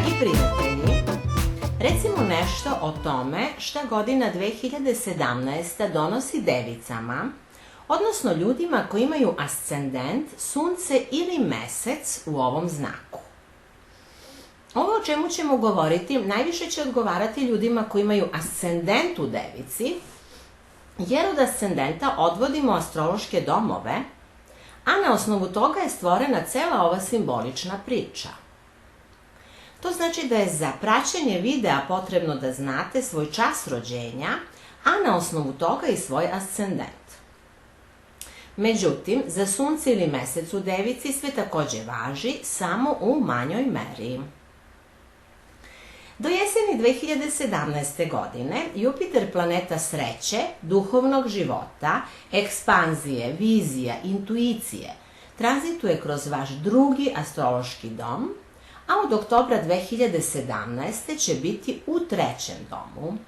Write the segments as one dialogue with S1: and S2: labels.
S1: Dragi prijatelji, recimo nešto o tome šta godina 2017. donosi devicama, odnosno ljudima koji imaju ascendent, sunce ili mesec u ovom znaku. Ovo o čemu ćemo govoriti najviše će odgovarati ljudima koji imaju ascendent u devici, jer od ascendenta odvodimo astrološke domove, a na osnovu toga je stvorena cela ova simbolična priča. To znači da je za praćenje videa potrebno da znate svoj čas rođenja, a na osnovu toga i svoj ascendent. Međutim, za sunce ili mesec u devici sve takođe važi, samo u manjoj meri. Do jeseni 2017. godine Jupiter, planeta sreće, duhovnog života, ekspanzije, vizija, intuicije, tranzituje kroz vaš drugi astrološki dom, a od oktobra 2017. će biti u trećem domu.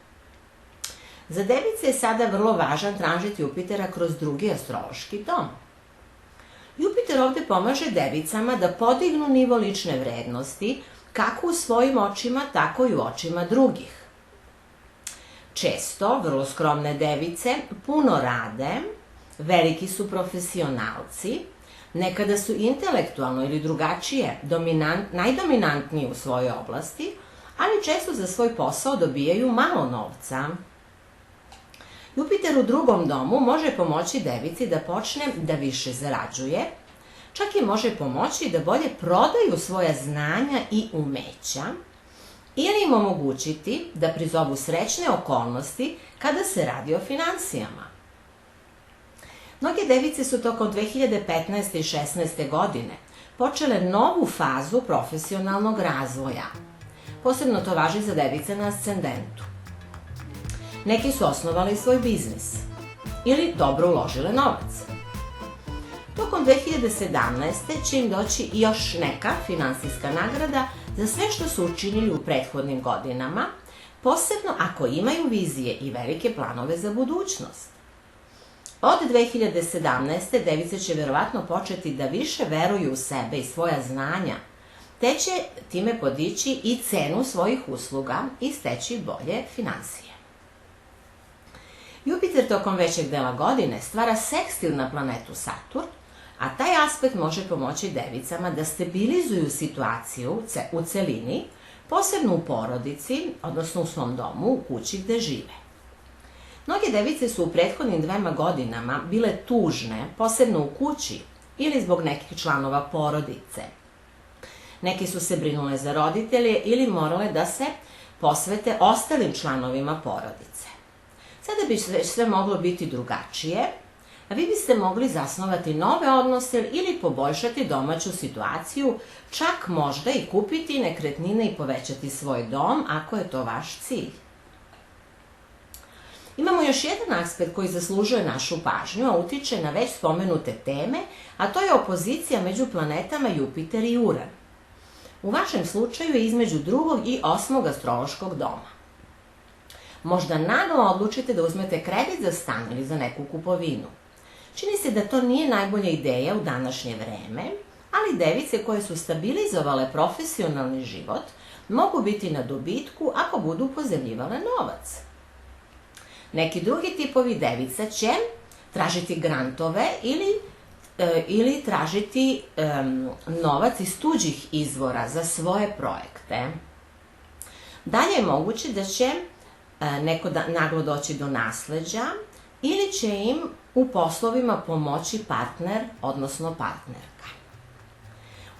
S1: Za device je sada vrlo važan tranzit Jupitera kroz drugi astrološki dom. Jupiter ovde pomaže devicama da podignu nivo lične vrednosti, kako u svojim očima, tako i u očima drugih. Često, vrlo skromne device puno rade, veliki su profesionalci, nekada su intelektualno ili drugačije najdominantniji u svojoj oblasti, ali često za svoj posao dobijaju malo novca. Jupiter u drugom domu može pomoći devici da počne da više zarađuje, čak i može pomoći da bolje prodaju svoja znanja i umeća ili im omogućiti da prizovu srećne okolnosti kada se radi o finansijama. Mnoge device su tokom 2015. i 2016. godine počele novu fazu profesionalnog razvoja. Posebno to važi za device na ascendentu. Neki su osnovali svoj biznis ili dobro uložile novac. Tokom 2017. će im doći još neka finansijska nagrada za sve što su učinili u prethodnim godinama, posebno ako imaju vizije i velike planove za budućnost. Od 2017. device će verovatno početi da više veruju u sebe i svoja znanja, te će time podići i cenu svojih usluga i steći bolje finansije. Jupiter tokom većeg dela godine stvara sekstil na planetu Saturn, a taj aspekt može pomoći devicama da stabilizuju situaciju u celini, posebno u porodici, odnosno u svom domu, u kući gde žive. Mnoge device su u prethodnim 2 godinama bile tužne, posebno u kući ili zbog nekih članova porodice. Neki su se brinule za roditelje ili morale da se posvete ostalim članovima porodice. Sada bi sve moglo biti drugačije, a vi biste mogli zasnovati nove odnose ili poboljšati domaću situaciju, čak možda i kupiti nekretnine i povećati svoj dom ako je to vaš cilj. Imamo još jedan aspekt koji zaslužuje našu pažnju, a utiče na već spomenute teme, a to je opozicija među planetama Jupiter i Uran. U vašem slučaju je između 2. i 8. astrološkog doma. Možda naglo odlučite da uzmete kredit za stan ili za neku kupovinu. Čini se da to nije najbolja ideja u današnje vreme, ali device koje su stabilizovale profesionalni život mogu biti na dobitku ako budu pozajmljivale novac. Neki drugi tipovi devica će tražiti grantove ili tražiti novac iz tuđih izvora za svoje projekte. Dalje je moguće da će neko naglo doći do nasleđa ili će im u poslovima pomoći partner, odnosno partnerka.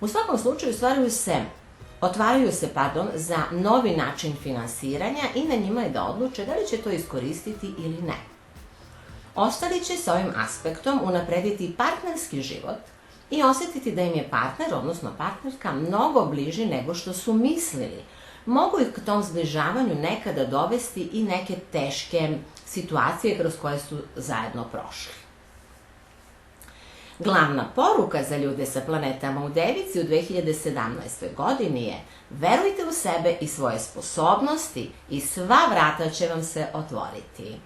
S1: U svakom slučaju otvaraju se za novi način finansiranja i na njima je da odluče da li će to iskoristiti ili ne. Ostali će sa ovim aspektom unaprediti partnerski život i osjetiti da im je partner, odnosno partnerka, mnogo bliži nego što su mislili. Mogu ih k tom zbližavanju nekada dovesti i neke teške situacije kroz koje su zajedno prošli. Glavna poruka za ljude sa planetama u devici u 2017. godini je: verujte u sebe i svoje sposobnosti i sva vrata će vam se otvoriti.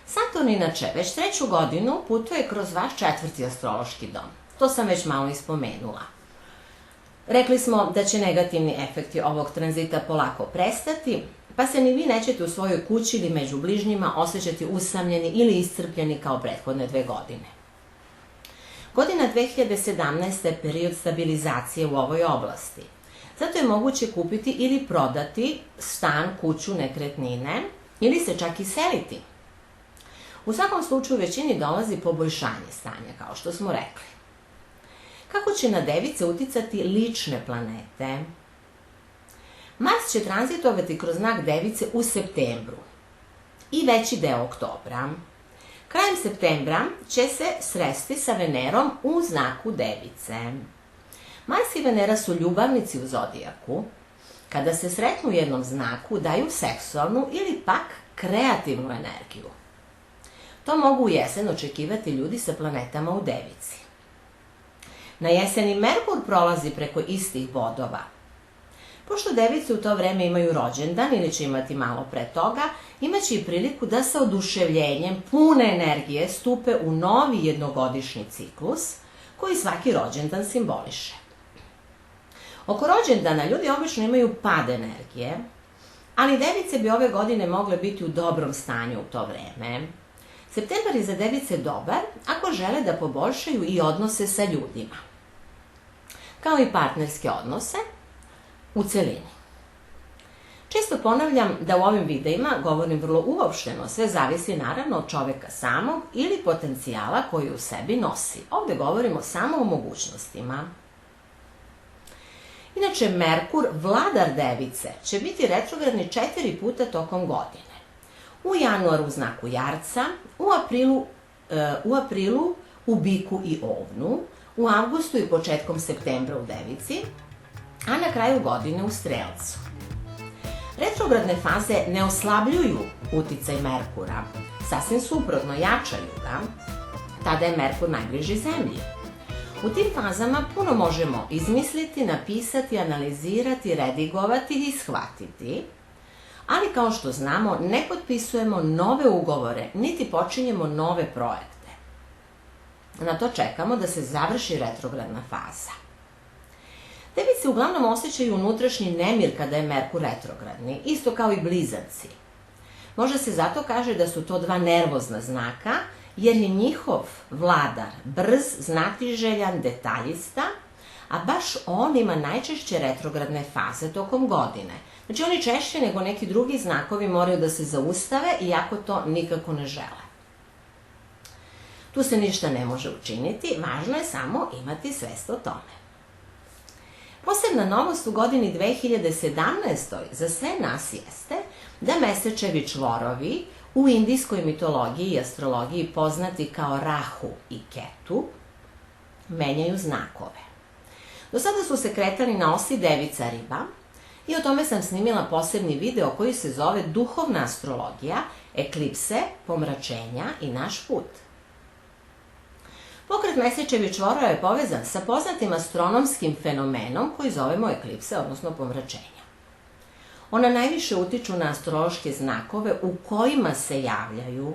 S1: Saturn inače već 3. godinu putuje kroz vaš 4. astrološki dom. To sam već malo ispomenula. Rekli smo da će negativni efekti ovog tranzita polako prestati, pa se ni vi nećete u svojoj kući ili među bližnjima osjećati usamljeni ili iscrpljeni kao prethodne 2 godine. Godina 2017. je period stabilizacije u ovoj oblasti. Zato je moguće kupiti ili prodati stan, kuću, nekretnine ili se čak i seliti. U svakom slučaju većini dolazi poboljšanje stanja, kao što smo rekli. Kako će na Device uticati lične planete? Mars će tranzitovati kroz znak Device u septembru i veći deo oktobra. Krajem septembra će se sresti sa Venerom u znaku Device. Mars i Venera su ljubavnici u zodijaku. Kada se sretnu u jednom znaku, daju seksualnu ili pak kreativnu energiju. To mogu u jesen očekivati ljudi sa planetama u Devici. Na jeseni Merkur prolazi preko istih vodova. Pošto Device u to vreme imaju rođendan ili će imati malo pre toga, imaće i priliku da sa oduševljenjem, pune energije, stupe u novi jednogodišnji ciklus koji svaki rođendan simboliše. Oko rođendana ljudi obično imaju pad energije, ali Device bi ove godine mogle biti u dobrom stanju u to vreme. Septembar je za Device dobar ako žele da poboljšaju i odnose sa ljudima, kao i partnerske odnose u celini. Često ponavljam da u ovim videima govorim vrlo uopšteno, sve zavisi naravno od čoveka samog ili potencijala koji u sebi nosi. Ovde govorimo samo o mogućnostima. Inače, Merkur, vladar Device, će biti retrogradni 4 puta tokom godine. U januaru u znaku Jarca, u aprilu u Biku i Ovnu, u avgustu i početkom septembra u Devici, a na kraju godine u Strelcu. Retrogradne faze ne oslabljuju uticaj Merkura, sasvim suprotno, jačaju ga. Tada je Merkur najbliži Zemlji. U tim fazama puno možemo izmisliti, napisati, analizirati, redigovati i shvatiti, ali kao što znamo, ne potpisujemo nove ugovore, niti počinjemo nove projekte. Na to čekamo da se završi retrogradna faza. Device uglavnom osjećaju unutrašnji nemir kada je Merkur retrogradni, isto kao i Blizanci. Možda se zato kaže da su to 2 nervozna znaka, jer je njihov vladar brz, znatiželjan, detaljista, a baš on ima najčešće retrogradne faze tokom godine. Znači oni češće nego neki drugi znakovi moraju da se zaustave, iako to nikako ne žele. Tu se ništa ne može učiniti, važno je samo imati svest o tome. Posebna novost u godini 2017. za sve nas jeste da mesečevi čvorovi u indijskoj mitologiji i astrologiji poznati kao Rahu i Ketu menjaju znakove. Do sada su se kretali na osi Devica Riba i o tome sam snimila posebni video koji se zove Duhovna astrologija, eklipse, pomračenja i naš put. Pokret mesečevih čvorova je povezan sa poznatim astronomskim fenomenom koji zovemo eklipse, odnosno pomračenja. Ona najviše utiču na astrološke znakove u kojima se javljaju.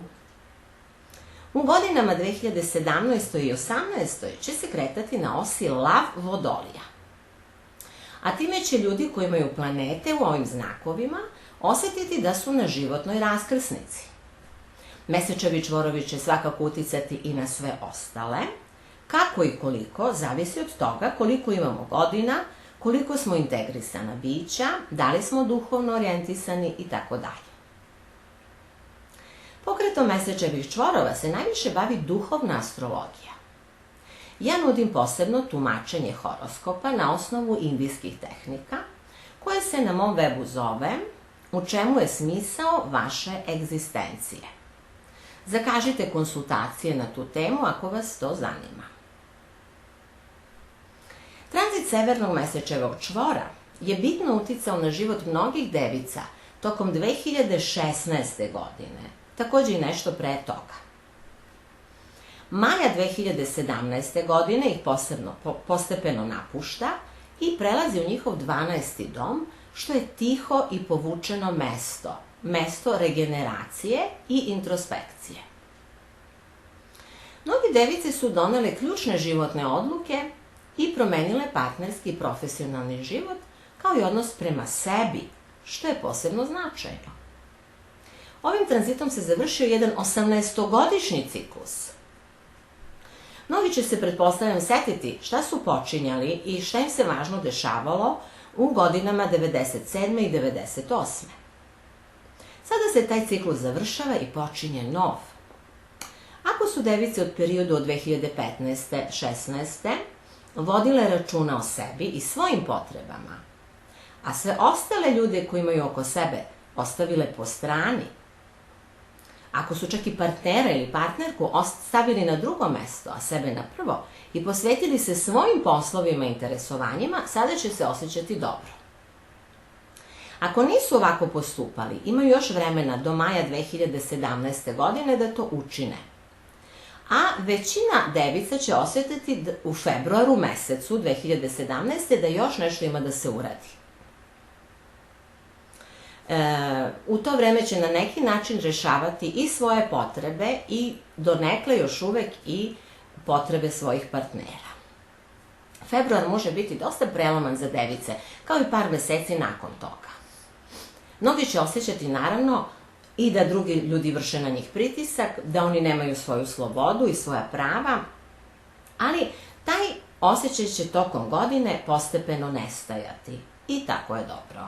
S1: U godinama 2017. i 2018. će se kretati na osi Lav-Vodolija. A time će ljudi koji imaju planete u ovim znakovima osetiti da su na životnoj raskrsnici. Mesečevi čvorovi će svakako uticati i na sve ostale. Kako i koliko, zavisi od toga koliko imamo godina, koliko smo integrisana bića, da li smo duhovno orijentisani i tako dalje. Pokretom mesečevih čvorova se najviše bavi duhovna astrologija. Ja nudim posebno tumačenje horoskopa na osnovu indijskih tehnika, koje se na mom webu zove U čemu je smisao vaše egzistencije. Zakažite konsultacije na tu temu ako vas to zanima. Tranzit severnog mesečevog čvora je bitno uticao na život mnogih devica tokom 2016. godine, takođe i nešto pre toga. Maja 2017. godine ih postepeno napušta i prelazi u njihov 12. dom, što je tiho i povučeno mesto regeneracije i introspekcije. Mnogi device su donele ključne životne odluke i promenile partnerski i profesionalni život, kao i odnos prema sebi, što je posebno značajno. Ovim tranzitom se završio jedan 18-godišnji ciklus. Mnogi će se, pretpostavljam, setiti šta su počinjali i šta im se važno dešavalo u godinama 97. i 98. Sada se taj ciklus završava i počinje nov. Ako su device od periodu od 2015-16. vodile računa o sebi i svojim potrebama, a sve ostale ljude koji imaju oko sebe ostavile po strani, ako su čak i partnera ili partnerku stavili na drugo mesto, a sebe na prvo, i posvetili se svojim poslovima i interesovanjima, sada će se osjećati dobro. Ako nisu ovako postupali, imaju još vremena do maja 2017. godine da to učine. A većina devica će osjetiti u februaru mesecu 2017. da još nešto ima da se uradi. U to vreme će na neki način rešavati i svoje potrebe i donekle još uvek i potrebe svojih partnera. Februar može biti dosta preloman za device, kao i par meseci nakon toga. Mnogi će osjećati, naravno, i da drugi ljudi vrše na njih pritisak, da oni nemaju svoju slobodu i svoja prava, ali taj osjećaj će tokom godine postepeno nestajati. I tako je dobro.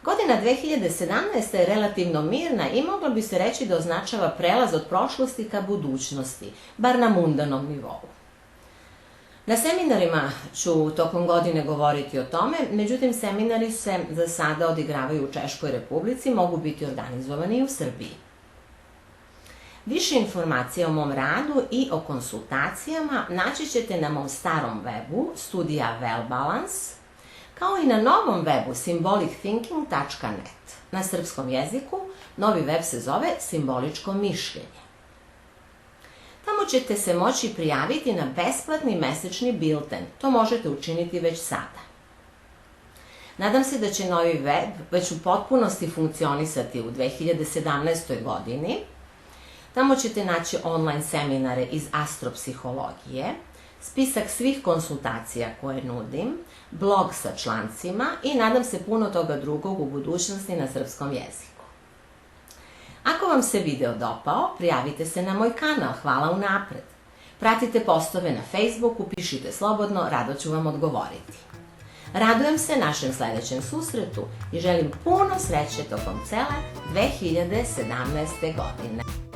S1: Godina 2017. je relativno mirna i moglo bi se reći da označava prelaz od prošlosti ka budućnosti, bar na mundanom nivou. Na seminarima ću tokom godine govoriti o tome, međutim seminari se za sada odigravaju u Češkoj Republici, mogu biti organizovani i u Srbiji. Više informacija o mom radu i o konsultacijama naći ćete na mom starom webu Studija Wellbalance, kao i na novom webu symbolicthinking.net. Na srpskom jeziku novi web se zove Simboličko mišljenje. Tamo ćete se moći prijaviti na besplatni mesečni bilten. To možete učiniti već sada. Nadam se da će novi web već u potpunosti funkcionisati u 2017. godini. Tamo ćete naći online seminare iz astropsihologije, spisak svih konsultacija koje nudim, blog sa člancima i nadam se puno toga drugog u budućnosti na srpskom jeziku. Ako vam se video dopao, prijavite se na moj kanal, hvala unapred. Pratite postove na Facebooku, pišite slobodno, rado ću vam odgovoriti. Radujem se našem sledećem susretu i želim puno sreće tokom cele 2017. godine.